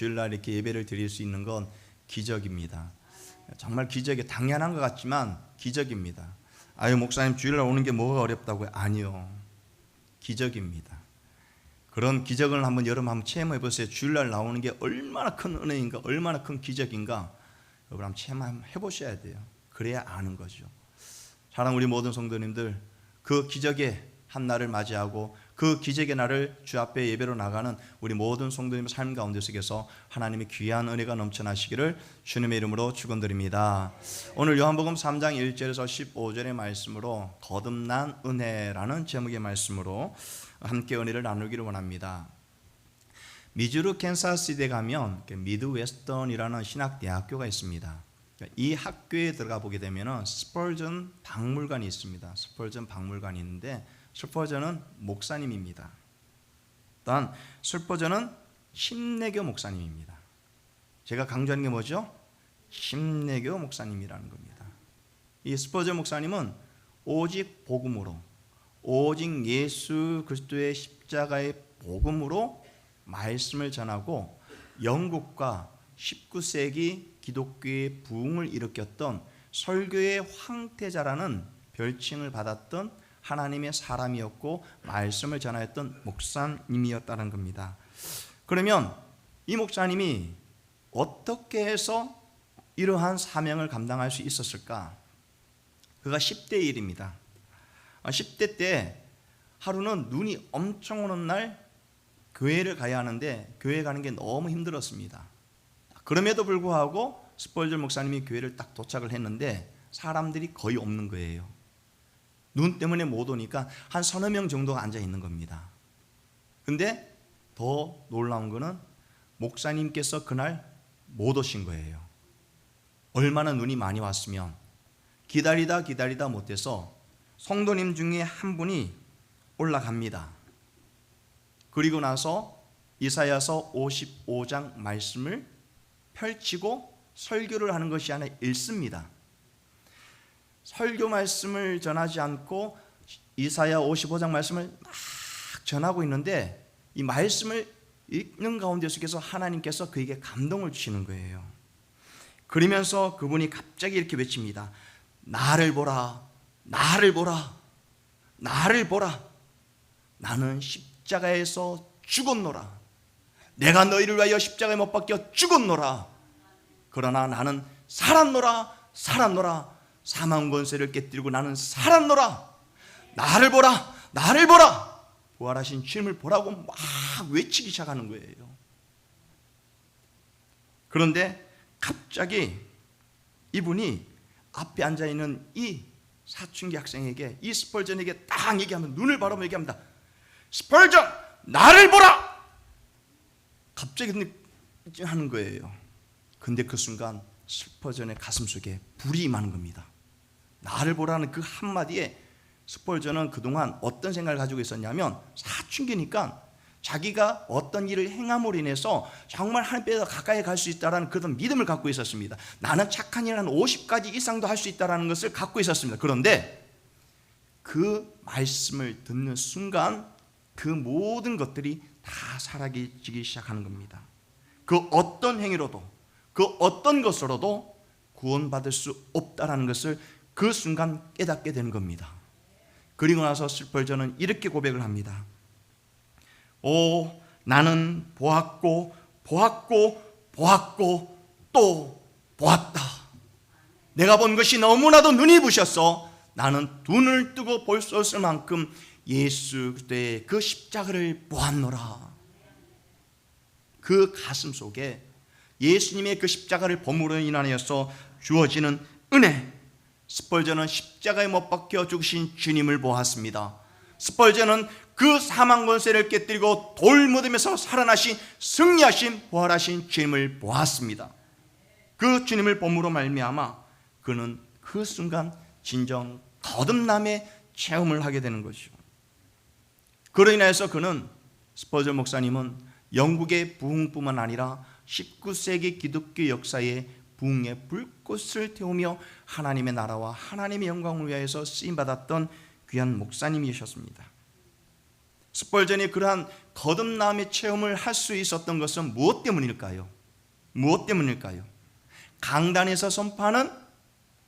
주일날 이렇게 예배를 드릴 수 있는 건 기적입니다. 정말 기적이 당연한 것 같지만 기적입니다. 아유, 목사님 주일날 오는 게 뭐가 어렵다고요? 아니요, 기적입니다. 그런 기적을 여러분 한번 체험해 보세요. 주일날 나오는 게 얼마나 큰 은혜인가, 얼마나 큰 기적인가, 여러분 한번 체험해 보셔야 돼요. 그래야 아는 거죠. 사랑하는 우리 모든 성도님들, 그 기적의 한 날을 맞이하고 그 기적의 날을 주 앞에 예배로 나가는 우리 모든 성도님의 삶 가운데 속에서 하나님의 귀한 은혜가 넘쳐나시기를 주님의 이름으로 축원드립니다. 오늘 요한복음 3장 1절에서 15절의 말씀으로 거듭난 은혜라는 제목의 말씀으로 함께 은혜를 나누기를 원합니다. 미주리 캔사스시티에 가면 미드웨스턴이라는 신학대학교가 있습니다. 이 학교에 들어가 보게 되면 스펄전 박물관이 있습니다. 스펄전 박물관이 있는데 스펄전은 목사님입니다. 또한 스펄전은 침례교 목사님입니다. 제가 강조하는 게 뭐죠? 침례교 목사님이라는 겁니다. 이 스펄전 목사님은 오직 복음으로, 오직 예수 그리스도의 십자가의 복음으로 말씀을 전하고 영국과 19세기 기독교의 부흥을 일으켰던 설교의 황태자라는 별칭을 받았던 하나님의 사람이었고 말씀을 전하였던 목사님이었다는 겁니다. 그러면 이 목사님이 어떻게 해서 이러한 사명을 감당할 수 있었을까? 그가 10대 일입니다. 10대 때 하루는 눈이 엄청 오는 날 교회를 가야 하는데 교회 가는 게 너무 힘들었습니다. 그럼에도 불구하고 스펄전 목사님이 교회를 딱 도착을 했는데 사람들이 거의 없는 거예요. 눈 때문에 못 오니까 한 서너 명 정도가 앉아 있는 겁니다. 근데 더 놀라운 거는 목사님께서 그날 못 오신 거예요. 얼마나 눈이 많이 왔으면. 기다리다 못해서 성도님 중에 한 분이 올라갑니다. 그리고 나서 이사야서 55장 말씀을 펼치고 설교를 하는 것이 아니라 읽습니다. 설교 말씀을 전하지 않고 이사야 55장 말씀을 막 전하고 있는데 이 말씀을 읽는 가운데 속에서 하나님께서 그에게 감동을 주시는 거예요. 그러면서 그분이 갑자기 이렇게 외칩니다. 나를 보라, 나를 보라, 나를 보라. 나는 십자가에서 죽었노라. 내가 너희를 위하여 십자가에 못 박혀 죽었노라. 그러나 나는 살았노라, 살았노라. 사망 권세를 깨뜨리고 나는 살았노라. 나를 보라, 나를 보라. 부활하신 주님을 보라고 막 외치기 시작하는 거예요. 그런데 갑자기 이분이 앞에 앉아있는 이 사춘기 학생에게, 이 스펄전에게 딱 얘기하면, 눈을 바라보며 얘기합니다. 스펄전, 나를 보라. 갑자기 하는 거예요. 근데 그 순간 스펄전의 가슴 속에 불이 임하는 겁니다. 나를 보라는 그 한마디에 스펄전은 그동안 어떤 생각을 가지고 있었냐면, 사춘기니까 자기가 어떤 일을 행함으로 인해서 정말 하나님께서 가까이 갈 수 있다는 그런 믿음을 갖고 있었습니다. 나는 착한 일 한 50가지 이상도 할 수 있다는 것을 갖고 있었습니다. 그런데 그 말씀을 듣는 순간 그 모든 것들이 다 사라지기 시작하는 겁니다. 그 어떤 행위로도, 그 어떤 것으로도 구원받을 수 없다는 것을 그 순간 깨닫게 되는 겁니다. 그리고 나서 스펄전은 이렇게 고백을 합니다. 오, 나는 보았고 보았고 보았고 또 보았다. 내가 본 것이 너무나도 눈이 부셨어. 나는 눈을 뜨고 볼 수 없을 만큼 예수 그리스도의 그 십자가를 보았노라. 그 가슴 속에 예수님의 그 십자가를 범으로 인하여서 주어지는 은혜. 스펄전은 십자가에 못 박혀 죽으신 주님을 보았습니다. 스펄전은 그 사망 권세를 깨뜨리고 돌무덤에서 살아나신, 승리하신, 부활하신 주님을 보았습니다. 그 주님을 봄으로 말미암아 그는 그 순간 진정 거듭남의 체험을 하게 되는 것이죠. 그로 인해서 그는, 스펄전 목사님은 영국의 부흥뿐만 아니라 19세기 기독교 역사의 부흥의 불꽃을 태우며 하나님의 나라와 하나님의 영광을 위하여서 쓰임받았던 귀한 목사님이셨습니다. 스펄전이 그러한 거듭남의 체험을 할 수 있었던 것은 무엇 때문일까요? 무엇 때문일까요? 강단에서 선포하는,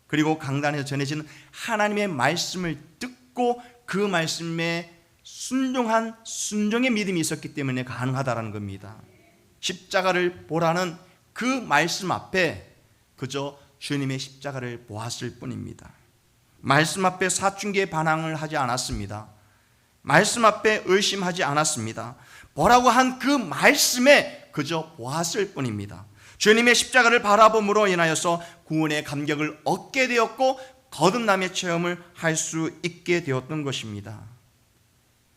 그리고 강단에서 전해지는 하나님의 말씀을 듣고 그 말씀에 순종한 순종의 믿음이 있었기 때문에 가능하다는 겁니다. 십자가를 보라는 그 말씀 앞에 그저 주님의 십자가를 보았을 뿐입니다. 말씀 앞에 사춘기의 반항을 하지 않았습니다. 말씀 앞에 의심하지 않았습니다. 보라고 한 그 말씀에 그저 보았을 뿐입니다. 주님의 십자가를 바라봄으로 인하여서 구원의 감격을 얻게 되었고 거듭남의 체험을 할 수 있게 되었던 것입니다.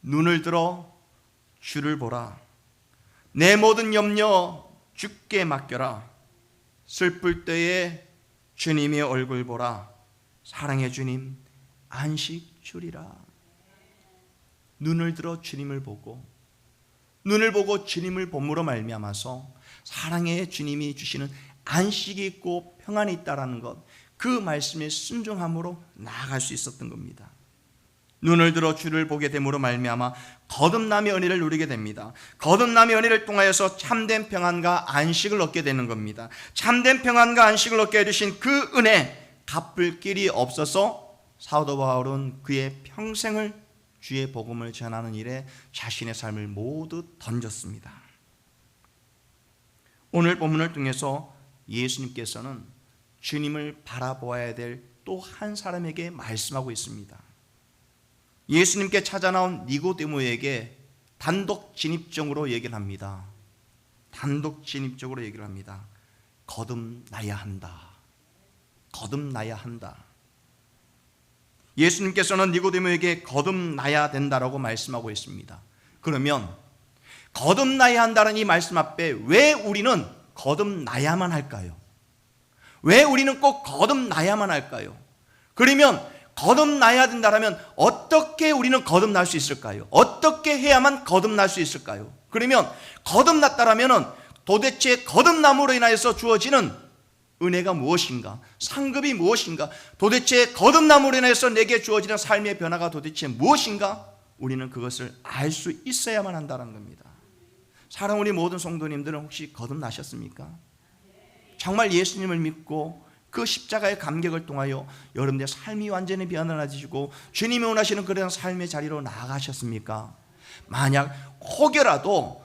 눈을 들어 주를 보라. 내 모든 염려 주께 맡겨라. 슬플 때에 주님의 얼굴 보라. 사랑의 주님 안식 주리라. 눈을 들어 주님을 보고, 눈을 보고 주님을 봄으로 말미암아서 사랑의 주님이 주시는 안식이 있고 평안이 있다라는 것, 그 말씀에 순종함으로 나아갈 수 있었던 겁니다. 눈을 들어 주를 보게 됨으로 말미암아 거듭남의 은혜를 누리게 됩니다. 거듭남의 은혜를 통하여서 참된 평안과 안식을 얻게 되는 겁니다. 참된 평안과 안식을 얻게 해주신 그 은혜 갚을 길이 없어서 사도 바울은 그의 평생을 주의 복음을 전하는 일에 자신의 삶을 모두 던졌습니다. 오늘 본문을 통해서 예수님께서는 주님을 바라보아야 될 또 한 사람에게 말씀하고 있습니다. 예수님께 찾아 나온 니고데모에게 단독 진입적으로 얘기를 합니다. 단독 진입적으로 얘기를 합니다. 거듭나야 한다. 거듭나야 한다. 예수님께서는 니고데모에게 거듭나야 된다라고 말씀하고 있습니다. 그러면 거듭나야 한다는 이 말씀 앞에 왜 우리는 거듭나야만 할까요? 왜 우리는 꼭 거듭나야만 할까요? 그러면 거듭나야 된다면 어떻게 우리는 거듭날 수 있을까요? 어떻게 해야만 거듭날 수 있을까요? 그러면 거듭났다면 도대체 거듭남으로 인하여서 주어지는 은혜가 무엇인가? 상급이 무엇인가? 도대체 거듭남으로 인해서 내게 주어지는 삶의 변화가 도대체 무엇인가? 우리는 그것을 알 수 있어야만 한다는 겁니다. 사랑 우리 모든 성도님들은 혹시 거듭나셨습니까? 정말 예수님을 믿고 그 십자가의 감격을 통하여 여러분들의 삶이 완전히 변화지고 주님이 원하시는 그런 삶의 자리로 나아가셨습니까? 만약 혹이라도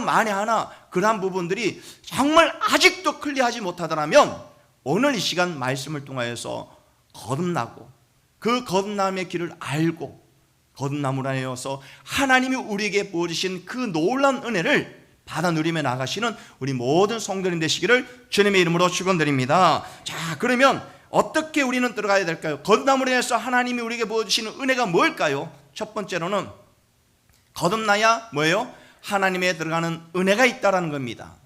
만에 하나 그러한 부분들이 정말 아직도 클리어하지 못하더라면 오늘 이 시간 말씀을 통하여서 거듭나고 그 거듭남의 길을 알고 거듭남으로 하여서 하나님이 우리에게 보여주신 그 놀라운 은혜를 받아 누리며 나가시는 우리 모든 성도님 되시기를 주님의 이름으로 축원드립니다. 자, 그러면 어떻게 우리는 들어가야 될까요? 거듭남으로 인해서 하나님이 우리에게 보여주시는 은혜가 뭘까요? 첫 번째로는 거듭나야 뭐예요? 하나님에 들어가는 은혜가 있다라는 겁니다.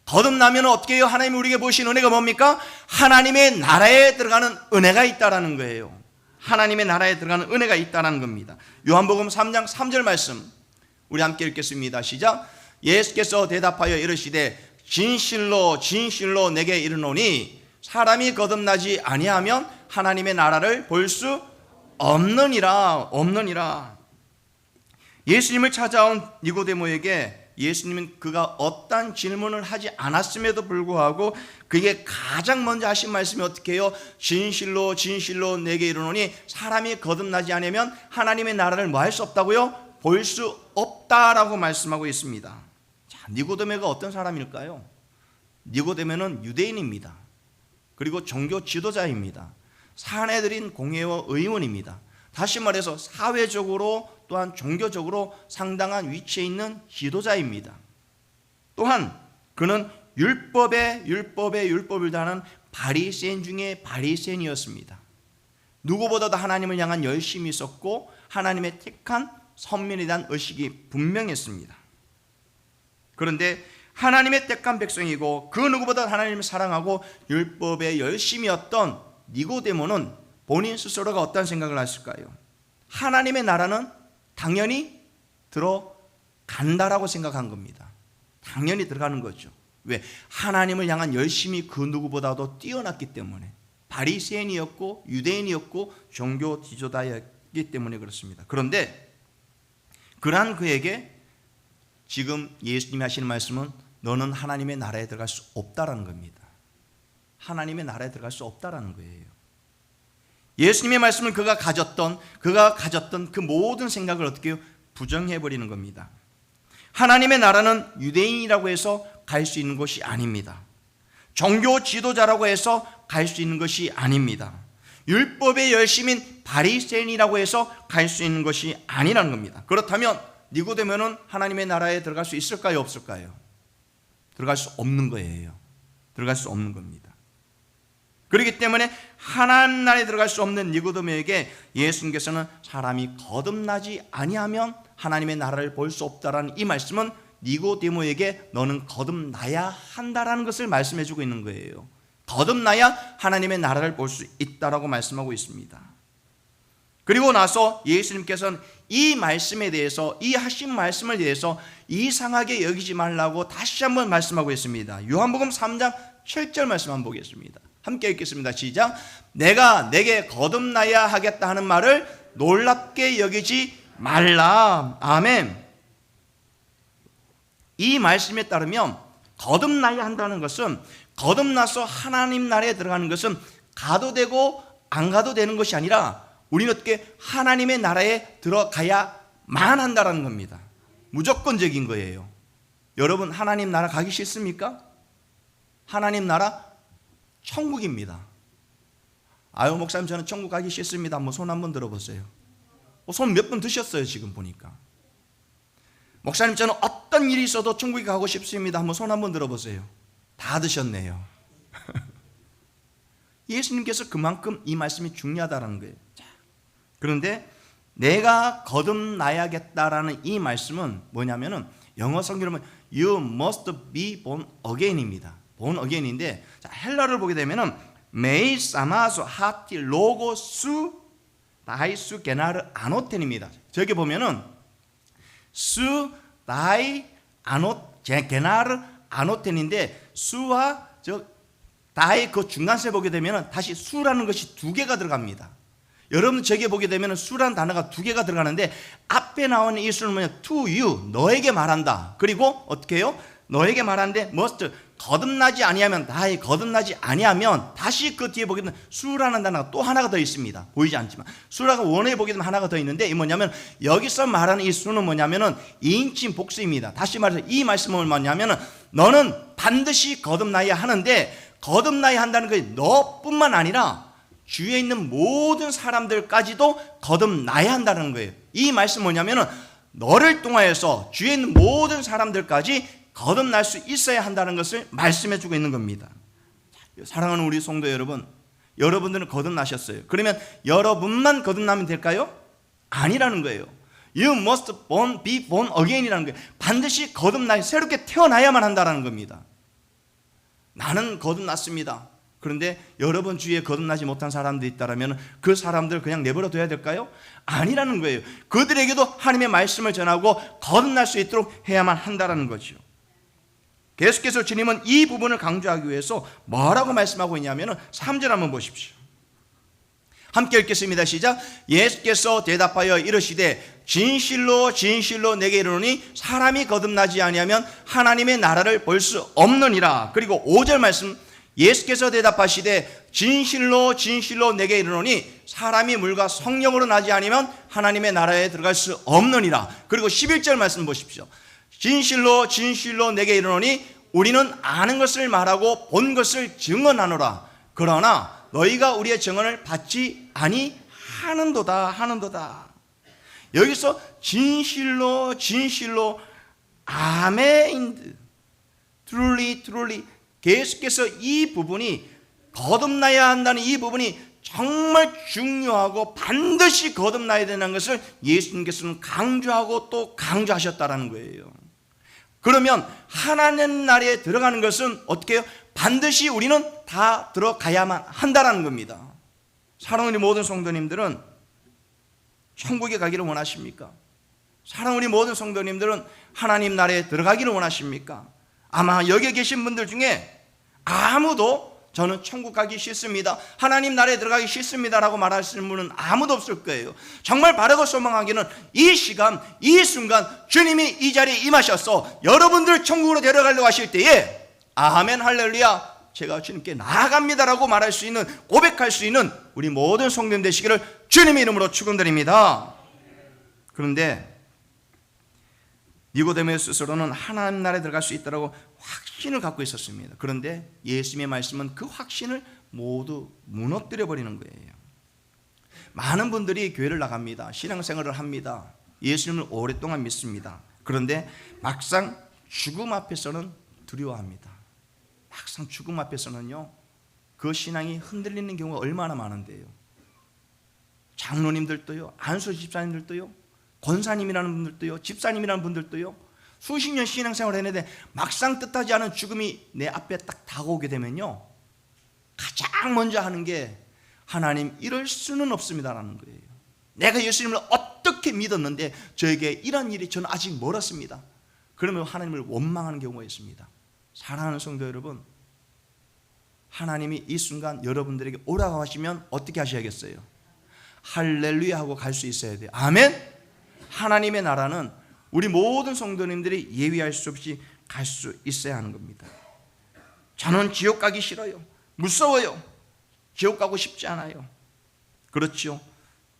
거듭나면 어떻게 해요? 하나님이 우리에게 보여주신 은혜가 뭡니까? 하나님의 나라에 들어가는 은혜가 있다라는 거예요. 하나님의 나라에 들어가는 은혜가 있다라는 겁니다. 요한복음 3장 3절 말씀 우리 함께 읽겠습니다. 시작. 예수께서 대답하여 이르시되 진실로 진실로 내게 이르노니 사람이 거듭나지 아니하면 하나님의 나라를 볼 수 없느니라. 예수님을 찾아온 니고데모에게 예수님은 그가 어떤 질문을 하지 않았음에도 불구하고 그게 가장 먼저 하신 말씀이 어떻게 해요? 진실로 진실로 내게 이르노니 사람이 거듭나지 않으면 하나님의 나라를 뭐 할 수 없다고요? 볼 수 없다라고 말씀하고 있습니다. 자, 니고데모가 어떤 사람일까요? 니고데모는 유대인입니다. 그리고 종교 지도자입니다. 사내들인 공회와 의원입니다. 다시 말해서 사회적으로 또한 종교적으로 상당한 위치에 있는 지도자입니다. 또한 그는 율법을 다하는 바리새인 중에 바리새인이었습니다. 누구보다도 하나님을 향한 열심이 있었고 하나님의 택한 선민에 대한 의식이 분명했습니다. 그런데 하나님의 택한 백성이고 그 누구보다 하나님을 사랑하고 율법에 열심이었던 니고데모는 본인 스스로가 어떤 생각을 했을까요? 하나님의 나라는 당연히 들어간다라고 생각한 겁니다. 당연히 들어가는 거죠. 왜? 하나님을 향한 열심이 그 누구보다도 뛰어났기 때문에 바리새인이었고 유대인이었고 종교 지도자였기 때문에 그렇습니다. 그런데 그러한 그에게 지금 예수님이 하시는 말씀은 너는 하나님의 나라에 들어갈 수 없다라는 겁니다. 하나님의 나라에 들어갈 수 없다라는 거예요. 예수님의 말씀은 그가 가졌던 그 모든 생각을 어떻게 해요? 부정해버리는 겁니다. 하나님의 나라는 유대인이라고 해서 갈 수 있는 것이 아닙니다. 종교 지도자라고 해서 갈 수 있는 것이 아닙니다. 율법의 열심인 바리새인이라고 해서 갈 수 있는 것이 아니라는 겁니다. 그렇다면 니고데모는 하나님의 나라에 들어갈 수 있을까요? 없을까요? 들어갈 수 없는 거예요. 들어갈 수 없는 겁니다. 그렇기 때문에 하나님 나라에 들어갈 수 없는 니고데모에게 예수님께서는 사람이 거듭나지 아니하면 하나님의 나라를 볼 수 없다라는 이 말씀은 니고데모에게 너는 거듭나야 한다라는 것을 말씀해 주고 있는 거예요. 거듭나야 하나님의 나라를 볼 수 있다라고 말씀하고 있습니다. 그리고 나서 예수님께서는 이 말씀에 대해서, 이 하신 말씀에 대해서 이상하게 여기지 말라고 다시 한번 말씀하고 있습니다. 요한복음 3장 7절 말씀 한번 보겠습니다. 함께 읽겠습니다. 시작. 내가 내게 거듭나야 하겠다 하는 말을 놀랍게 여기지 말라. 아멘. 이 말씀에 따르면 거듭나야 한다는 것은, 거듭나서 하나님 나라에 들어가는 것은 가도 되고 안 가도 되는 것이 아니라 우리는 어떻게 하나님의 나라에 들어가야만 한다는 겁니다. 무조건적인 거예요. 여러분 하나님 나라 가기 싫습니까? 하나님 나라 천국입니다. 아유 목사님 저는 천국 가기 싫습니다. 한번 손 한번 들어보세요. 손 몇 번 드셨어요 지금 보니까. 목사님 저는 어떤 일이 있어도 천국에 가고 싶습니다. 한번 손 한번 들어보세요. 다 드셨네요. 예수님께서 그만큼 이 말씀이 중요하다는 거예요. 그런데 내가 거듭나야겠다라는 이 말씀은 뭐냐면은 영어 성경으로 보면 You must be born again입니다. born again인데 헬라를 보게 되면은 메이 사마소 하티 로고스 다이수 게나르 아노텐입니다. 저기 보면은 수 다이 게나르 아노텐인데 수와 저 다이 그 중간세 보게 되면은 다시 수라는 것이 두 개가 들어갑니다. 여러분 저기 보게 되면 수라는 단어가 두 개가 들어가는데 앞에 나오는 이 수는 뭐냐? to you, 너에게 말한다. 그리고 어떻게 해요? 너에게 말하는데 must, 거듭나지 아니하면, 다이 거듭나지 아니하면, 다시 그 뒤에 보게 되면 수라는 단어가 또 하나가 더 있습니다. 보이지 않지만 수라가 원어에 보게 되면 하나가 더 있는데 이 뭐냐면 여기서 말하는 이 수는 뭐냐면은 인칭 복수입니다. 다시 말해서 이 말씀은 뭐냐면은 너는 반드시 거듭나야 하는데, 거듭나야 한다는 것이 너뿐만 아니라 주위에 있는 모든 사람들까지도 거듭나야 한다는 거예요. 이 말씀 뭐냐면은 너를 통하여서 주위에 있는 모든 사람들까지 거듭날 수 있어야 한다는 것을 말씀해 주고 있는 겁니다. 사랑하는 우리 성도 여러분, 여러분들은 거듭나셨어요. 그러면 여러분만 거듭나면 될까요? 아니라는 거예요. You must be born again이라는 거예요. 반드시 거듭나야, 새롭게 태어나야만 한다는 겁니다. 나는 거듭났습니다. 그런데 여러분 주위에 거듭나지 못한 사람들이 있다면 그 사람들 그냥 내버려 둬야 될까요? 아니라는 거예요. 그들에게도 하나님의 말씀을 전하고 거듭날 수 있도록 해야만 한다는 거죠. 계속해서 주님은 이 부분을 강조하기 위해서 뭐라고 말씀하고 있냐면 3절 한번 보십시오. 함께 읽겠습니다. 시작. 예수께서 대답하여 이르시되 진실로 진실로 내게 이르노니 사람이 거듭나지 아니하면 하나님의 나라를 볼 수 없느니라. 그리고 5절 말씀, 예수께서 대답하시되 진실로 진실로 내게 이르노니 사람이 물과 성령으로 나지 아니면 하나님의 나라에 들어갈 수 없느니라. 그리고 11절 말씀 보십시오. 진실로 진실로 내게 이르노니 우리는 아는 것을 말하고 본 것을 증언하노라. 그러나 너희가 우리의 증언을 받지 아니하는도다. 여기서 진실로 진실로 아멘, truly 계속해서 이 부분이, 거듭나야 한다는 이 부분이 정말 중요하고 반드시 거듭나야 되는 것을 예수님께서는 강조하고 또 강조하셨다는 거예요. 그러면 하나님 나라에 들어가는 것은 어떻게 해요? 반드시 우리는 다 들어가야만 한다는 겁니다. 사랑하는 모든 성도님들은 천국에 가기를 원하십니까? 사랑하는 모든 성도님들은 하나님 나라에 들어가기를 원하십니까? 아마 여기 계신 분들 중에 아무도 저는 천국 가기 싫습니다, 하나님 나라에 들어가기 싫습니다라고 말하시는 분은 아무도 없을 거예요. 정말 바르고 소망하기는 이 시간, 이 순간 주님이 이 자리에 임하셔서 여러분들 천국으로 데려가려고 하실 때에 아멘 할렐루야 제가 주님께 나아갑니다라고 말할 수 있는, 고백할 수 있는 우리 모든 성도님 되시기를 주님의 이름으로 축원드립니다. 그런데 니고데모 스스로는 하나님 나라에 들어갈 수 있다고 확신을 갖고 있었습니다. 그런데 예수님의 말씀은 그 확신을 모두 무너뜨려 버리는 거예요. 많은 분들이 교회를 나갑니다. 신앙생활을 합니다. 예수님을 오랫동안 믿습니다. 그런데 막상 죽음 앞에서는 두려워합니다. 막상 죽음 앞에서는요, 그 신앙이 흔들리는 경우가 얼마나 많은데요. 장로님들도요, 안수 집사님들도요, 권사님이라는 분들도요, 집사님이라는 분들도요, 수십 년 신앙생활을 했는데 막상 뜻하지 않은 죽음이 내 앞에 딱 다가오게 되면요, 가장 먼저 하는 게 하나님 이럴 수는 없습니다라는 거예요. 내가 예수님을 어떻게 믿었는데 저에게 이런 일이 저는 아직 멀었습니다. 그러면 하나님을 원망하는 경우가 있습니다. 사랑하는 성도 여러분, 하나님이 이 순간 여러분들에게 오라고 하시면 어떻게 하셔야겠어요? 할렐루야 하고 갈 수 있어야 돼요. 아멘. 하나님의 나라는 우리 모든 성도님들이 예외할 수 없이 갈 수 있어야 하는 겁니다. 저는 지옥 가기 싫어요, 무서워요, 지옥 가고 싶지 않아요. 그렇죠.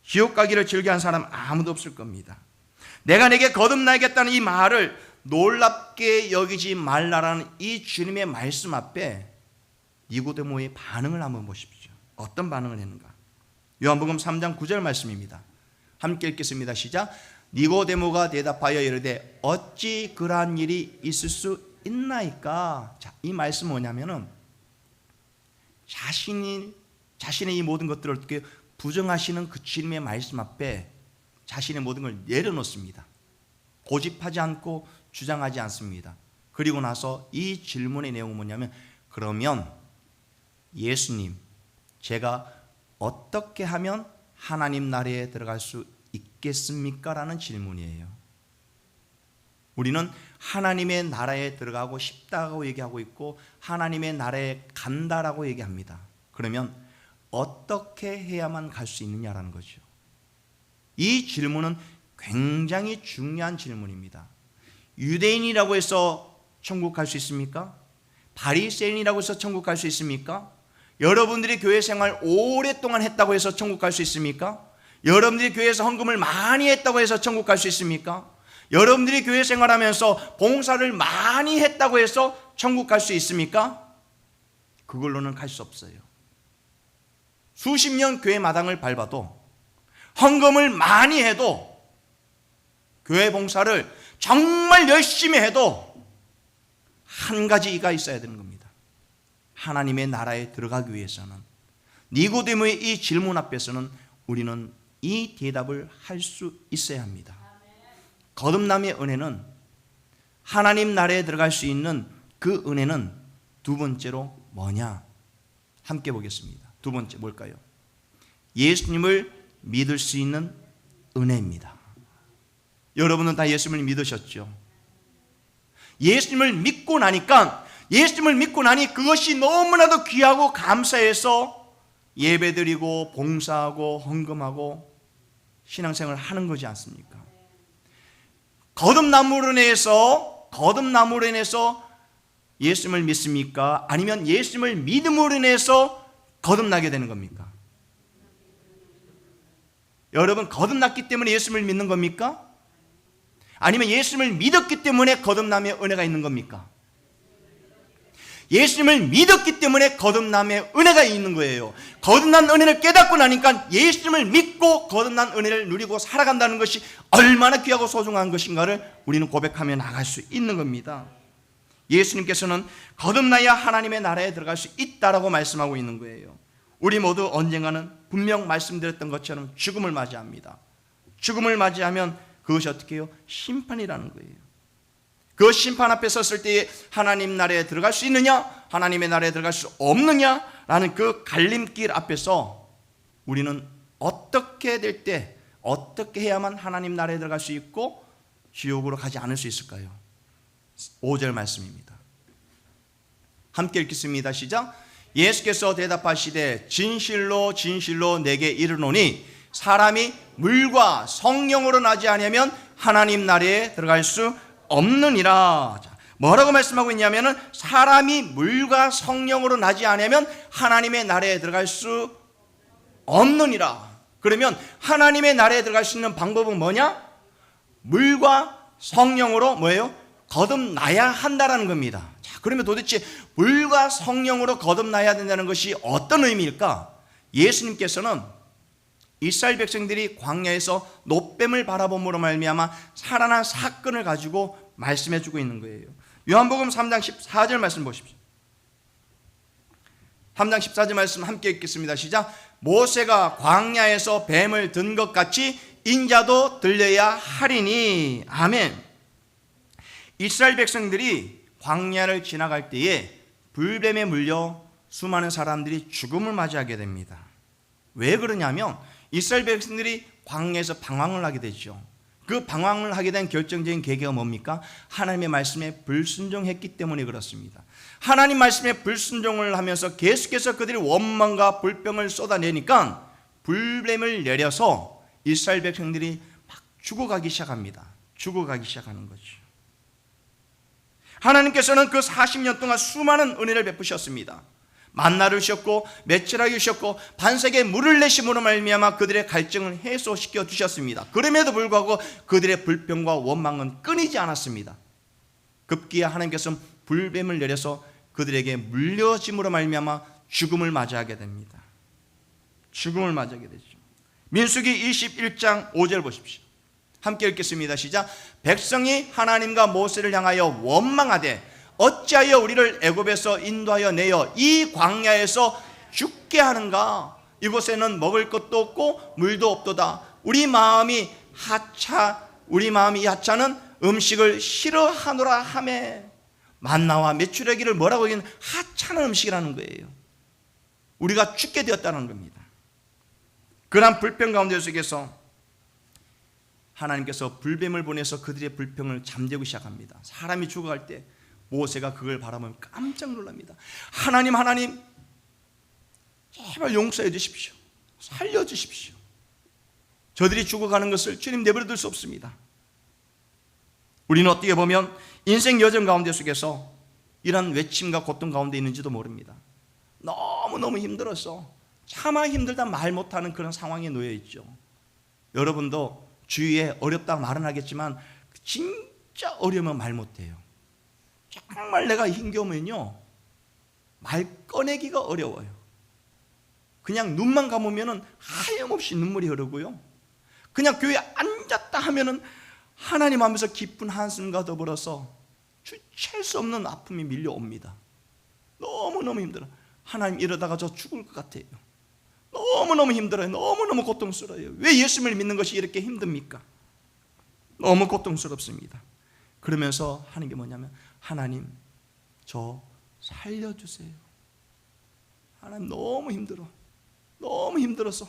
지옥 가기를 즐겨하는 사람 아무도 없을 겁니다. 내가 내게 거듭나겠다는 이 말을 놀랍게 여기지 말라라는 이 주님의 말씀 앞에 니고데모의 반응을 한번 보십시오. 어떤 반응을 했는가? 요한복음 3장 9절 말씀입니다. 함께 읽겠습니다. 시작. 니고데모가 대답하여 이르되 어찌 그러한 일이 있을 수 있나이까? 자, 이 말씀은 뭐냐면은 자신의 이 모든 것들을 어떻게 부정하시는 그 주님의 말씀 앞에 자신의 모든 걸 내려놓습니다. 고집하지 않고 주장하지 않습니다. 그리고 나서 이 질문의 내용은 뭐냐면, 그러면 예수님, 제가 어떻게 하면 하나님 나라에 들어갈 수 있겠습니까? 라는 질문이에요. 우리는 하나님의 나라에 들어가고 싶다고 얘기하고 있고 하나님의 나라에 간다라고 얘기합니다. 그러면 어떻게 해야만 갈 수 있느냐라는 거죠. 이 질문은 굉장히 중요한 질문입니다. 유대인이라고 해서 천국 갈 수 있습니까? 바리새인이라고 해서 천국 갈 수 있습니까? 여러분들이 교회 생활 오랫동안 했다고 해서 천국 갈 수 있습니까? 여러분들이 교회에서 헌금을 많이 했다고 해서 천국 갈 수 있습니까? 여러분들이 교회 생활하면서 봉사를 많이 했다고 해서 천국 갈 수 있습니까? 그걸로는 갈 수 없어요. 수십 년 교회 마당을 밟아도, 헌금을 많이 해도, 교회 봉사를 정말 열심히 해도 한 가지가 있어야 되는 겁니다. 하나님의 나라에 들어가기 위해서는, 니고데모의 이 질문 앞에서는 우리는 이 대답을 할 수 있어야 합니다. 거듭남의 은혜는, 하나님 나라에 들어갈 수 있는 그 은혜는 두 번째로 뭐냐? 함께 보겠습니다. 두 번째 뭘까요? 예수님을 믿을 수 있는 은혜입니다. 여러분은 다 예수님을 믿으셨죠? 예수님을 믿고 나니까, 예수님을 믿고 나니 그것이 너무나도 귀하고 감사해서 예배드리고 봉사하고 헌금하고 신앙생활을 하는 거지 않습니까? 거듭남으로 인해서 예수님을 믿습니까? 아니면 예수님을 믿음으로 인해서 거듭나게 되는 겁니까? 여러분, 거듭났기 때문에 예수님을 믿는 겁니까? 아니면 예수님을 믿었기 때문에 거듭남의 은혜가 있는 겁니까? 예수님을 믿었기 때문에 거듭남의 은혜가 있는 거예요. 거듭난 은혜를 깨닫고 나니까 예수님을 믿고 거듭난 은혜를 누리고 살아간다는 것이 얼마나 귀하고 소중한 것인가를 우리는 고백하며 나갈 수 있는 겁니다. 예수님께서는 거듭나야 하나님의 나라에 들어갈 수 있다라고 말씀하고 있는 거예요. 우리 모두 언젠가는 분명 말씀드렸던 것처럼 죽음을 맞이합니다. 죽음을 맞이하면 그것이 어떻게 해요? 심판이라는 거예요. 그 심판 앞에 섰을 때에 하나님 나라에 들어갈 수 있느냐, 하나님의 나라에 들어갈 수 없느냐라는 그 갈림길 앞에서 우리는 어떻게 될 때, 어떻게 해야만 하나님 나라에 들어갈 수 있고 지옥으로 가지 않을 수 있을까요? 5절 말씀입니다. 함께 읽겠습니다. 시작. 예수께서 대답하시되 진실로 진실로 내게 이르노니 사람이 물과 성령으로 나지 아니하면 하나님 나라에 들어갈 수 없느니라. 뭐라고 말씀하고 있냐면은 사람이 물과 성령으로 나지 아니하면 하나님의 나라에 들어갈 수 없느니라. 그러면 하나님의 나라에 들어갈 수 있는 방법은 뭐냐? 물과 성령으로 뭐예요? 거듭나야 한다라는 겁니다. 자, 그러면 도대체 물과 성령으로 거듭나야 된다는 것이 어떤 의미일까? 예수님께서는 이스라엘 백성들이 광야에서 놋뱀을 바라봄으로 말미암아 살아난 사건을 가지고 말씀해 주고 있는 거예요. 요한복음 3장 14절 말씀 보십시오. 3장 14절 말씀 함께 읽겠습니다. 시작. 모세가 광야에서 뱀을 든 것 같이 인자도 들려야 하리니. 아멘. 이스라엘 백성들이 광야를 지나갈 때에 불뱀에 물려 수많은 사람들이 죽음을 맞이하게 됩니다. 왜 그러냐면 이스라엘 백성들이 광야에서 방황을 하게 되죠. 그 방황을 하게 된 결정적인 계기가 뭡니까? 하나님의 말씀에 불순종했기 때문에 그렇습니다. 하나님 말씀에 불순종을 하면서 계속해서 그들이 원망과 불평을 쏟아내니까 불뱀을 내려서 이스라엘 백성들이 막 죽어가기 시작합니다. 죽어가기 시작하는 거죠. 하나님께서는 그 40년 동안 수많은 은혜를 베푸셨습니다. 만나를 주셨고 메추라기 주셨고 반석에 물을 내심으로 말미암아 그들의 갈증을 해소시켜 주셨습니다. 그럼에도 불구하고 그들의 불평과 원망은 끊이지 않았습니다. 급기야 하나님께서는 불뱀을 내려서 그들에게 물려짐으로 말미암아 죽음을 맞이하게 됩니다. 죽음을 맞이하게 되죠. 민수기 21장 5절 보십시오. 함께 읽겠습니다. 시작. 백성이 하나님과 모세를 향하여 원망하되 어찌하여 우리를 애굽에서 인도하여 내어 이 광야에서 죽게 하는가? 이곳에는 먹을 것도 없고 물도 없도다. 우리 마음이 하찮은 음식을 싫어하노라 하매. 만나와 메추라기를 뭐라고 얘기하는? 하찮은 음식이라는 거예요. 우리가 죽게 되었다는 겁니다. 그러한 불평 가운데 속에서 하나님께서 불뱀을 보내서 그들의 불평을 잠재우기 시작합니다. 사람이 죽어갈 때 모세가 그걸 바라보면 깜짝 놀랍니다. 하나님 제발 용서해 주십시오. 살려 주십시오. 저들이 죽어가는 것을 주님 내버려 둘 수 없습니다. 우리는 어떻게 보면 인생 여정 가운데 속에서 이런 외침과 고통 가운데 있는지도 모릅니다. 너무너무 힘들어서 차마 힘들다 말 못하는 그런 상황에 놓여 있죠. 여러분도 주위에 어렵다 말은 하겠지만 진짜 어려우면 말 못해요. 정말 내가 힘겨우면요 말 꺼내기가 어려워요. 그냥 눈만 감으면 하염없이 눈물이 흐르고요, 그냥 교회에 앉았다 하면은 하나님 하면서 깊은 한숨과 더불어서 주체할 수 없는 아픔이 밀려옵니다. 너무너무 힘들어. 하나님 이러다가 저 죽을 것 같아요. 너무너무 힘들어요. 너무너무 고통스러워요. 왜 예수님을 믿는 것이 이렇게 힘듭니까? 너무 고통스럽습니다. 그러면서 하는 게 뭐냐면 하나님 저 살려주세요. 하나님 너무 힘들어. 너무 힘들어서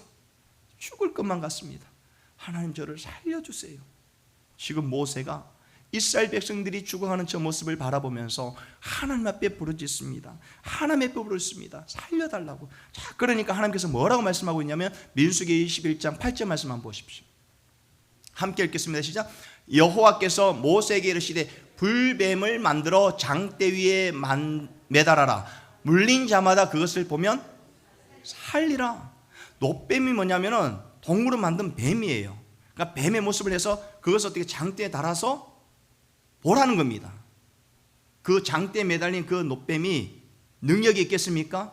죽을 것만 같습니다. 하나님 저를 살려주세요. 지금 모세가 이스라엘 백성들이 죽어가는 저 모습을 바라보면서 하나님 앞에 부르짖습니다. 하나님 앞에 부르짖습니다. 살려달라고. 자, 그러니까 하나님께서 뭐라고 말씀하고 있냐면 민수기 21장 8절 말씀 한번 보십시오. 함께 읽겠습니다. 시작. 여호와께서 모세에게 이르시되 불뱀을 만들어 장대 위에 매달아라. 물린 자마다 그것을 보면 살리라. 놋뱀이 뭐냐면은 동물로 만든 뱀이에요. 그러니까 뱀의 모습을 해서 그것을 어떻게 장대에 달아서 보라는 겁니다. 그 장대에 매달린 그 놋뱀이 능력이 있겠습니까?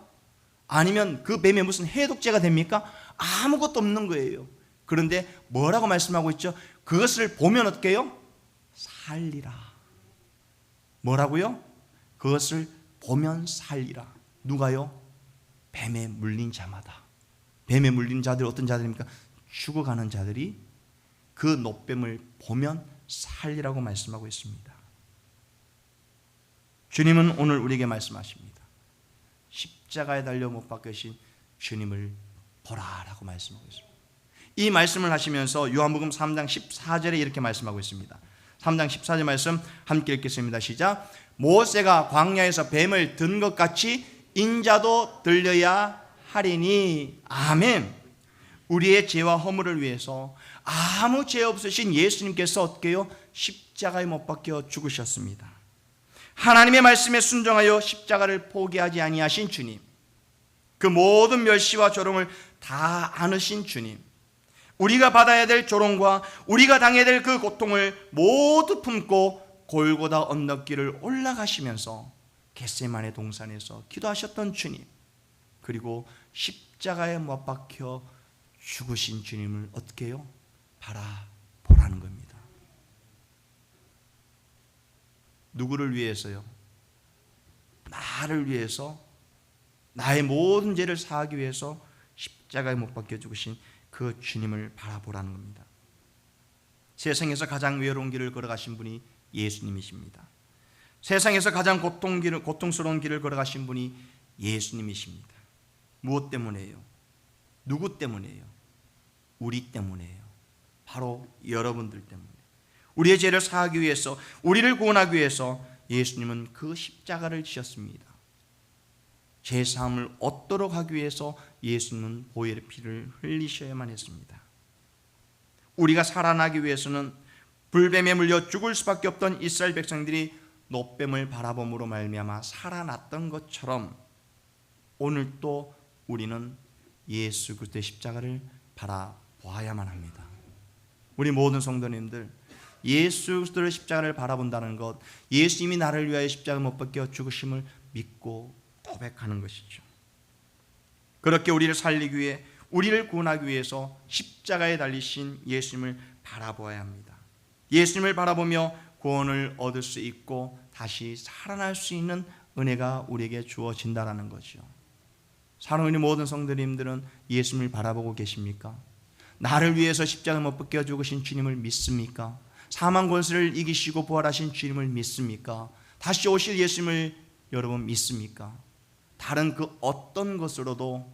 아니면 그 뱀에 무슨 해독제가 됩니까? 아무것도 없는 거예요. 그런데 뭐라고 말씀하고 있죠? 그것을 보면 어떻게 해요? 살리라. 뭐라고요? 그것을 보면 살리라. 누가요? 뱀에 물린 자마다. 뱀에 물린 자들이 어떤 자들입니까? 죽어가는 자들이 그 놋뱀을 보면 살리라고 말씀하고 있습니다. 주님은 오늘 우리에게 말씀하십니다. 십자가에 달려 못 박히신 주님을 보라라고 말씀하고 있습니다. 이 말씀을 하시면서 요한복음 3장 14절에 이렇게 말씀하고 있습니다. 3장 14절 말씀 함께 읽겠습니다. 시작. 모세가 광야에서 뱀을 든 것 같이 인자도 들려야 하리니. 아멘. 우리의 죄와 허물을 위해서 아무 죄 없으신 예수님께서 어떻게요? 십자가에 못 박혀 죽으셨습니다. 하나님의 말씀에 순종하여 십자가를 포기하지 아니하신 주님, 그 모든 멸시와 조롱을 다 안으신 주님, 우리가 받아야 될 조롱과 우리가 당해야 될 그 고통을 모두 품고 골고다 언덕길을 올라가시면서 겟세마네 동산에서 기도하셨던 주님, 그리고 십자가에 못 박혀 죽으신 주님을 어떻게 해요? 바라보라는 겁니다. 누구를 위해서요? 나를 위해서, 나의 모든 죄를 사하기 위해서 십자가에 못 박혀 죽으신 그 주님을 바라보라는 겁니다. 세상에서 가장 외로운 길을 걸어가신 분이 예수님이십니다. 세상에서 가장 고통스러운 길을 걸어가신 분이 예수님이십니다. 무엇 때문에요? 누구 때문에요? 우리 때문에요. 바로 여러분들 때문에. 우리의 죄를 사하기 위해서, 우리를 구원하기 위해서 예수님은 그 십자가를 지셨습니다. 죄사함을 얻도록 하기 위해서 예수님은 보혈의 피를 흘리셔야만 했습니다. 우리가 살아나기 위해서는 불뱀에 물려 죽을 수밖에 없던 이스라엘 백성들이 놋뱀을 바라봄으로 말미암아 살아났던 것처럼 오늘 또 우리는 예수 그리스도의 십자가를 바라보아야만 합니다. 우리 모든 성도님들, 예수 그리스도의 십자가를 바라본다는 것, 예수님이 나를 위하여 십자가에 못 박혀 죽으심을 믿고 고백하는 것이죠. 그렇게 우리를 살리기 위해, 우리를 구원하기 위해서 십자가에 달리신 예수님을 바라보아야 합니다. 예수님을 바라보며 구원을 얻을 수 있고 다시 살아날 수 있는 은혜가 우리에게 주어진다라는 거죠. 사랑하는 모든 성도님들은 예수님을 바라보고 계십니까? 나를 위해서 십자가에 못 박혀 죽으신 주님을 믿습니까? 사망 권세를 이기시고 부활하신 주님을 믿습니까? 다시 오실 예수님을 여러분 믿습니까? 다른 그 어떤 것으로도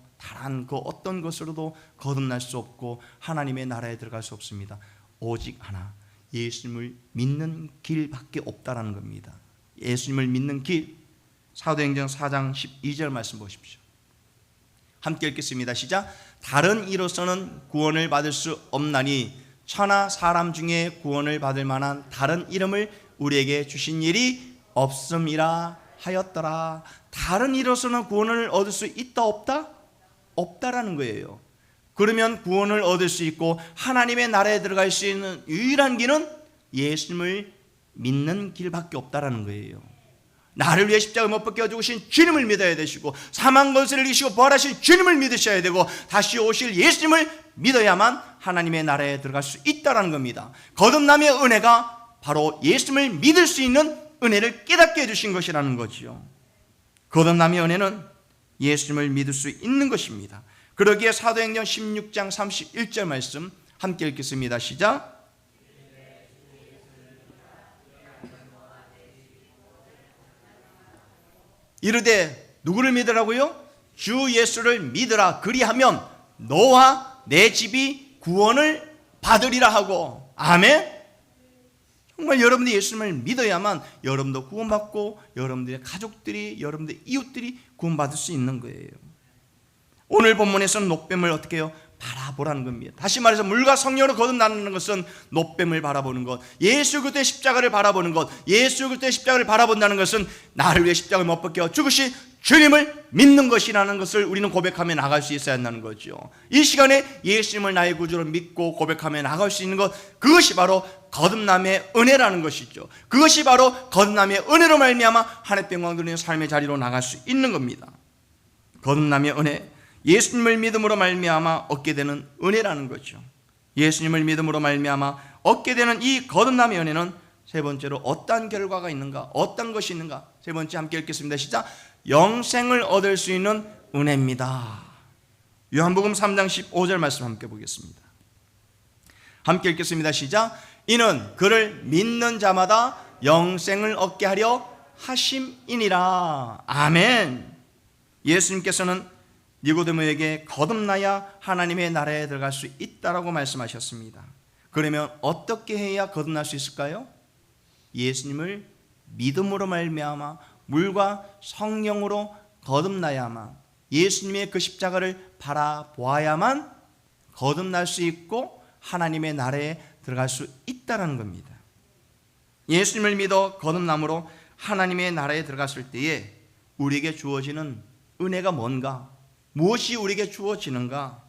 거듭날 수 없고 하나님의 나라에 들어갈 수 없습니다. 오직 하나, 예수님을 믿는 길밖에 없다라는 겁니다. 예수님을 믿는 길. 사도행전 4장 12절 말씀 보십시오. 함께 읽겠습니다. 시작. 다른 이로서는 구원을 받을 수 없나니 천하 사람 중에 구원을 받을 만한 다른 이름을 우리에게 주신 일이 없음이라 하였더라. 다른 이로서는 구원을 얻을 수 있다 없다? 없다라는 거예요. 그러면 구원을 얻을 수 있고 하나님의 나라에 들어갈 수 있는 유일한 길은 예수님을 믿는 길밖에 없다라는 거예요. 나를 위해 십자가에 못 박혀 죽으신 주님을 믿어야 되시고 사망 권세를 이기시고 부활하신 주님을 믿으셔야 되고 다시 오실 예수님을 믿어야만 하나님의 나라에 들어갈 수 있다라는 겁니다. 거듭남의 은혜가 바로 예수님을 믿을 수 있는 은혜를 깨닫게 해주신 것이라는 거지요. 거듭남의 은혜는 예수님을 믿을 수 있는 것입니다. 그러기에 사도행전 16장 31절 말씀 함께 읽겠습니다. 시작. 이르되 누구를 믿으라고요? 주 예수를 믿으라. 그리하면 너와 내 집이 구원을 받으리라 하고. 아멘. 정말 여러분들이 예수님을 믿어야만 여러분도 구원받고 여러분들의 가족들이, 여러분들의 이웃들이 구원받을 수 있는 거예요. 오늘 본문에서는 놋뱀을 어떻게 해요? 바라보라는 겁니다. 다시 말해서 물과 성령으로 거듭나는 것은 놋뱀을 바라보는 것, 예수 그리스도의 십자가를 바라보는 것, 예수 그리스도의 십자가를 바라본다는 것은 나를 위해 십자가를 못 박혀 죽으신 주님을 믿는 것이라는 것을 우리는 고백하며 나갈 수 있어야 한다는 거죠. 이 시간에 예수님을 나의 구주로 믿고 고백하며 나갈 수 있는 것, 그것이 바로 거듭남의 은혜라는 것이죠. 그것이 바로 거듭남의 은혜로 말미암아 하늘의 영광 누리는 삶의 자리로 나갈 수 있는 겁니다. 거듭남의 은혜, 예수님을 믿음으로 말미암아 얻게 되는 은혜라는 거죠. 예수님을 믿음으로 말미암아 얻게 되는 이 거듭남의 은혜는 세 번째로 어떤 결과가 있는가, 어떤 것이 있는가. 세 번째 함께 읽겠습니다. 시작. 영생을 얻을 수 있는 은혜입니다. 요한복음 3장 15절 말씀 함께 보겠습니다. 함께 읽겠습니다. 시작. 이는 그를 믿는 자마다 영생을 얻게 하려 하심이니라. 아멘. 예수님께서는 니고데모에게 거듭나야 하나님의 나라에 들어갈 수 있다라고 말씀하셨습니다. 그러면 어떻게 해야 거듭날 수 있을까요? 예수님을 믿음으로 말미암아 물과 성령으로 거듭나야만, 예수님의 그 십자가를 바라보아야만 거듭날 수 있고 하나님의 나라에 들어갈 수 있다는 겁니다. 예수님을 믿어 거듭남으로 하나님의 나라에 들어갔을 때에 우리에게 주어지는 은혜가 뭔가? 무엇이 우리에게 주어지는가?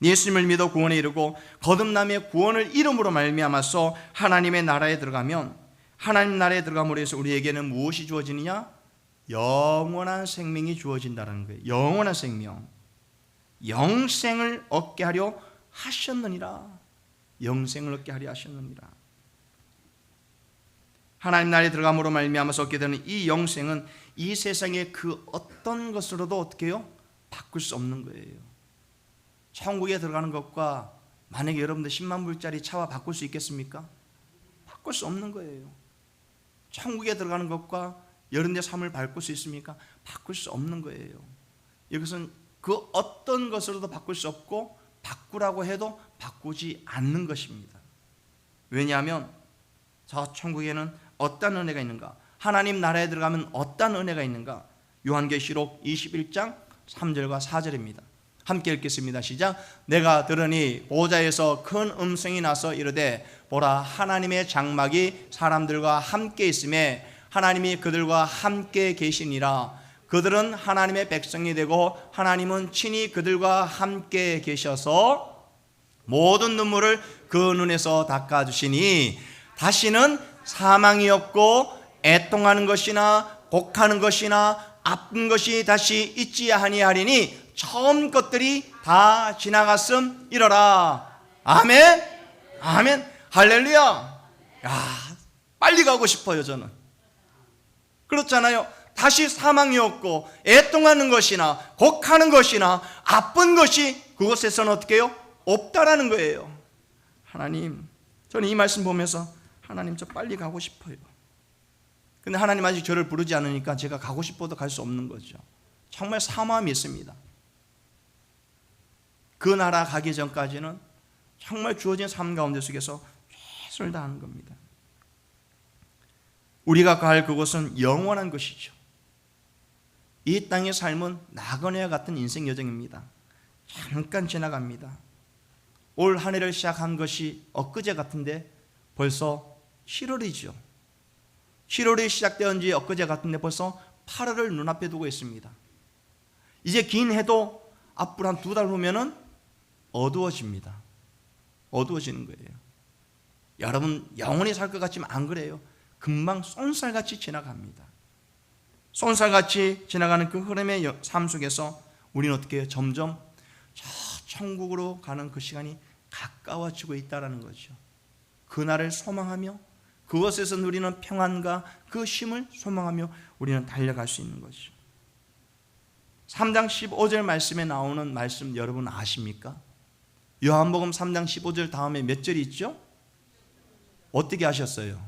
예수님을 믿어 구원에 이르고 거듭남의 구원을 이름으로 말미암아서 하나님의 나라에 들어가면, 하나님 나라에 들어감으로 해서 우리에게는 무엇이 주어지느냐? 영원한 생명이 주어진다는 거예요. 영원한 생명, 영생을 얻게 하려 하셨느니라. 영생을 얻게 하려 하셨느니라. 하나님 나라에 들어감으로 말미암아서 얻게 되는 이 영생은 이 세상의 그 어떤 것으로도 어떻게 해요? 바꿀 수 없는 거예요. 천국에 들어가는 것과 만약에 여러분들 10만 불짜리 차와 바꿀 수 있겠습니까? 바꿀 수 없는 거예요. 천국에 들어가는 것과 여러분의 삶을 바꿀 수 있습니까? 바꿀 수 없는 거예요. 이것은 그 어떤 것으로도 바꿀 수 없고 바꾸라고 해도 바꾸지 않는 것입니다. 왜냐하면 저 천국에는 어떤 은혜가 있는가? 하나님 나라에 들어가면 어떤 은혜가 있는가? 요한계시록 21장 3절과 4절입니다. 함께 읽겠습니다. 시작. 내가 들으니 보좌에서 큰 음성이 나서 이르되 보라, 하나님의 장막이 사람들과 함께 있음에 하나님이 그들과 함께 계시니라. 그들은 하나님의 백성이 되고 하나님은 친히 그들과 함께 계셔서 모든 눈물을 그 눈에서 닦아주시니 다시는 사망이 없고 애통하는 것이나 곡하는 것이나 아픈 것이 다시 있지 아니하리니 처음 것들이 다 지나갔음이러라. 아멘, 아멘, 할렐루야. 야, 빨리 가고 싶어요. 저는 그렇잖아요. 다시 사망이 없고 애통하는 것이나 곡하는 것이나 아픈 것이 그곳에서는 어떻게 해요? 없다라는 거예요. 하나님, 저는 이 말씀 보면서 하나님, 저 빨리 가고 싶어요. 근데 하나님 아직 저를 부르지 않으니까 제가 가고 싶어도 갈 수 없는 거죠. 정말 사모함이 있습니다. 그 나라 가기 전까지는 정말 주어진 삶 가운데 속에서 최선을 다하는 겁니다. 우리가 갈 그곳은 영원한 것이죠. 이 땅의 삶은 나그네와 같은 인생 여정입니다. 잠깐 지나갑니다. 올 한 해를 시작한 것이 엊그제 같은데 벌써 7월이죠. 7월이 시작되은 지 엊그제 같은데 벌써 8월을 눈앞에 두고 있습니다. 이제 긴 해도 앞으로 한 2달 후면은 어두워집니다. 어두워지는 거예요. 여러분 영원히 살 것 같지만 안 그래요. 금방 쏜살같이 지나갑니다. 쏜살같이 지나가는 그 흐름의 삶 속에서 우리는 어떻게 해요? 점점 저 천국으로 가는 그 시간이 가까워지고 있다는 거죠. 그날을 소망하며 그것에서 누리는 평안과 그 쉼을 소망하며 우리는 달려갈 수 있는 거죠. 3장 15절 말씀에 나오는 말씀 여러분 아십니까? 요한복음 3장 15절 다음에 몇 절이 있죠? 어떻게 하셨어요?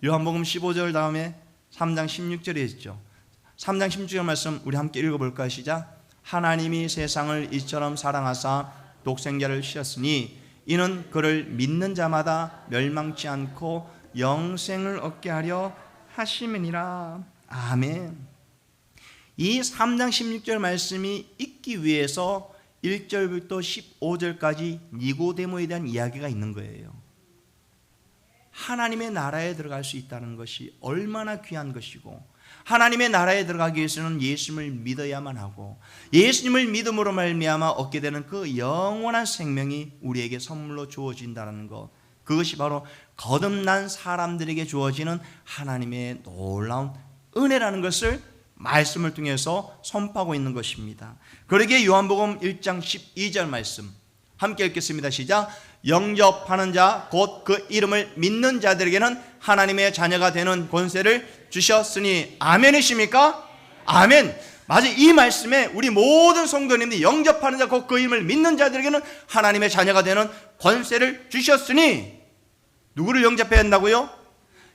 요한복음 15절 다음에 3장 16절에 있죠. 3장 16절 말씀 우리 함께 읽어볼까요? 시작. 하나님이 세상을 이처럼 사랑하사 독생자를 주셨으니 이는 그를 믿는 자마다 멸망치 않고 영생을 얻게 하려 하심이니라. 아멘. 이 3장 16절 말씀이 있기 위해서 1절부터 15절까지 니고데모에 대한 이야기가 있는 거예요. 하나님의 나라에 들어갈 수 있다는 것이 얼마나 귀한 것이고, 하나님의 나라에 들어가기 위해서는 예수님을 믿어야만 하고, 예수님을 믿음으로 말미암아 얻게 되는 그 영원한 생명이 우리에게 선물로 주어진다는 것, 그것이 바로 거듭난 사람들에게 주어지는 하나님의 놀라운 은혜라는 것을 말씀을 통해서 선포하고 있는 것입니다. 그러기에 요한복음 1장 12절 말씀 함께 읽겠습니다. 시작. 영접하는 자 곧 그 이름을 믿는 자들에게는 하나님의 자녀가 되는 권세를 주셨으니. 아멘이십니까? 아멘. 맞아요. 이 말씀에 우리 모든 성도님들이 영접하는 자 곧 그 이름을 믿는 자들에게는 하나님의 자녀가 되는 권세를 주셨으니, 누구를 영접해야 한다고요?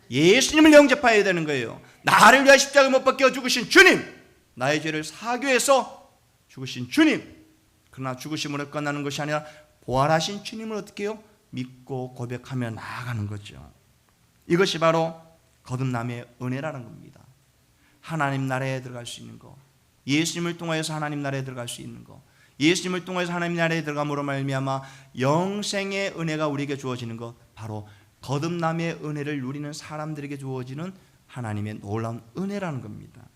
예수님을 영접해야 되는 거예요. 나를 위하여 십자가에 못 박혀 죽으신 주님, 나의 죄를 사하기 위해서 죽으신 주님, 그러나 죽으심으로 끝나는 것이 아니라 부활하신 주님을 어떻게 해요? 믿고 고백하며 나아가는 거죠. 이것이 바로 거듭남의 은혜라는 겁니다. 하나님 나라에 들어갈 수 있는 거, 예수님을 통하여서 하나님 나라에 들어갈 수 있는 거, 예수님을 통해서 하나님 나라에 들어감으로 말미암아 영생의 은혜가 우리에게 주어지는 것, 바로 거듭남의 은혜를 누리는 사람들에게 주어지는 하나님의 놀라운 은혜라는 겁니다.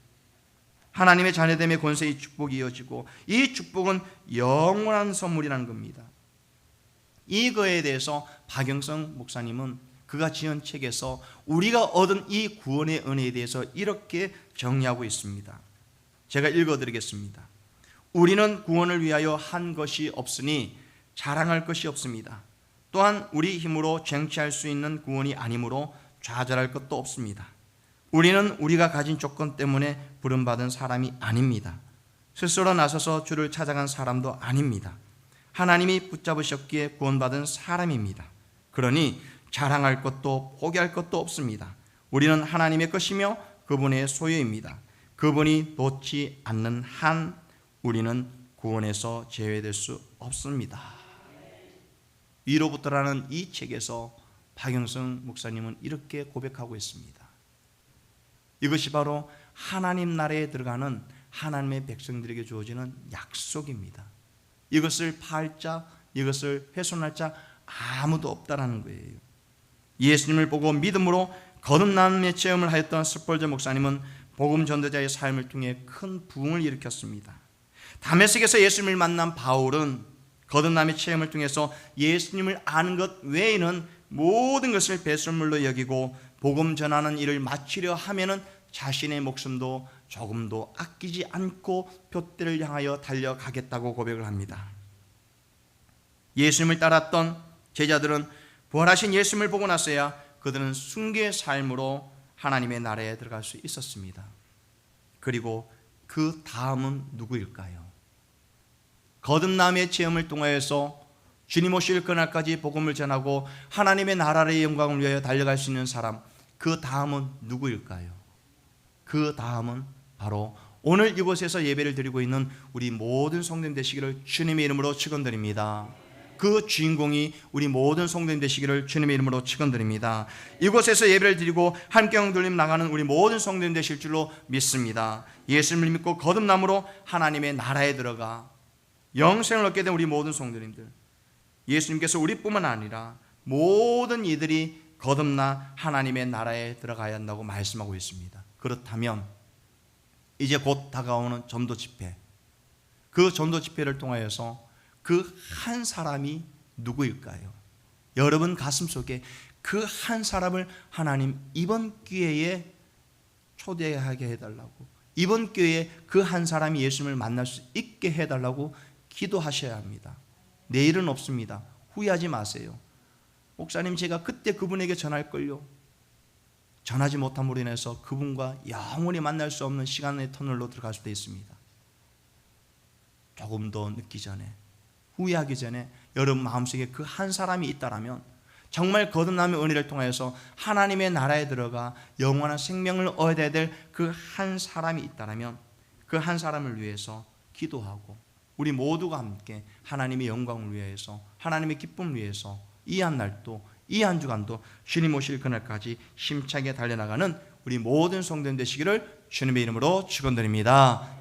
하나님의 자녀됨의 권세의 축복이 이어지고, 이 축복은 영원한 선물이라는 겁니다. 이거에 대해서 박영성 목사님은 그가 지은 책에서 우리가 얻은 이 구원의 은혜에 대해서 이렇게 정리하고 있습니다. 제가 읽어드리겠습니다. 우리는 구원을 위하여 한 것이 없으니 자랑할 것이 없습니다. 또한 우리 힘으로 쟁취할 수 있는 구원이 아니므로 좌절할 것도 없습니다. 우리는 우리가 가진 조건 때문에 부름받은 사람이 아닙니다. 스스로 나서서 주를 찾아간 사람도 아닙니다. 하나님이 붙잡으셨기에 구원받은 사람입니다. 그러니 자랑할 것도 포기할 것도 없습니다. 우리는 하나님의 것이며 그분의 소유입니다. 그분이 놓지 않는 한 우리는 구원에서 제외될 수 없습니다. 위로부터라는 이 책에서 박영성 목사님은 이렇게 고백하고 있습니다. 이것이 바로 하나님 나라에 들어가는 하나님의 백성들에게 주어지는 약속입니다. 이것을 파할 자, 이것을 훼손할 자 아무도 없다라는 거예요. 예수님을 보고 믿음으로 거듭남의 체험을 하였던 스펄전 목사님은 복음 전도자의 삶을 통해 큰 부흥을 일으켰습니다. 다메섹에서 예수님을 만난 바울은 거듭남의 체험을 통해서 예수님을 아는 것 외에는 모든 것을 배설물로 여기고 복음 전하는 일을 마치려 하면은 자신의 목숨도 조금도 아끼지 않고 둯대를 향하여 달려가겠다고 고백을 합니다. 예수님을 따랐던 제자들은 부활하신 예수님을 보고 나서야 그들은 순교의 삶으로 하나님의 나라에 들어갈 수 있었습니다. 그리고 그 다음은 누구일까요? 거듭남의 체험을 통하여서 주님 오실 그날까지 복음을 전하고 하나님의 나라의 영광을 위하여 달려갈 수 있는 사람, 그 다음은 누구일까요? 그 다음은 바로 오늘 이곳에서 예배를 드리고 있는 우리 모든 성도님 되시기를 주님의 이름으로 축원드립니다. 그 주인공이 우리 모든 성도님 되시기를 주님의 이름으로 축원드립니다. 이곳에서 예배를 드리고 한경 돌림 나가는 우리 모든 성도님 되실 줄로 믿습니다. 예수님을 믿고 거듭남으로 하나님의 나라에 들어가 영생을 얻게 된 우리 모든 성도님들, 예수님께서 우리뿐만 아니라 모든 이들이 거듭나 하나님의 나라에 들어가야 한다고 말씀하고 있습니다. 그렇다면 이제 곧 다가오는 전도 집회, 그 전도 집회를 통하여서 그 한 사람이 누구일까요? 여러분 가슴속에 그 한 사람을 하나님 이번 기회에 초대하게 해달라고, 이번 기회에 그 한 사람이 예수님을 만날 수 있게 해달라고 기도하셔야 합니다. 내일은 없습니다. 후회하지 마세요. 목사님, 제가 그때 그분에게 전할걸요. 전하지 못함으로 인해서 그분과 영원히 만날 수 없는 시간의 터널로 들어갈 수도 있습니다. 조금 더 늦기 전에, 후회하기 전에 여러분 마음속에 그 한 사람이 있다라면, 정말 거듭남의 은혜를 통해서 하나님의 나라에 들어가 영원한 생명을 얻어야 될 그 한 사람이 있다라면 그 한 사람을 위해서 기도하고 우리 모두가 함께 하나님의 영광을 위해서, 하나님의 기쁨을 위해서 이 한 날도, 이 한 주간도 주님 오실 그날까지 힘차게 달려나가는 우리 모든 성도님 되시기를 주님의 이름으로 축원드립니다.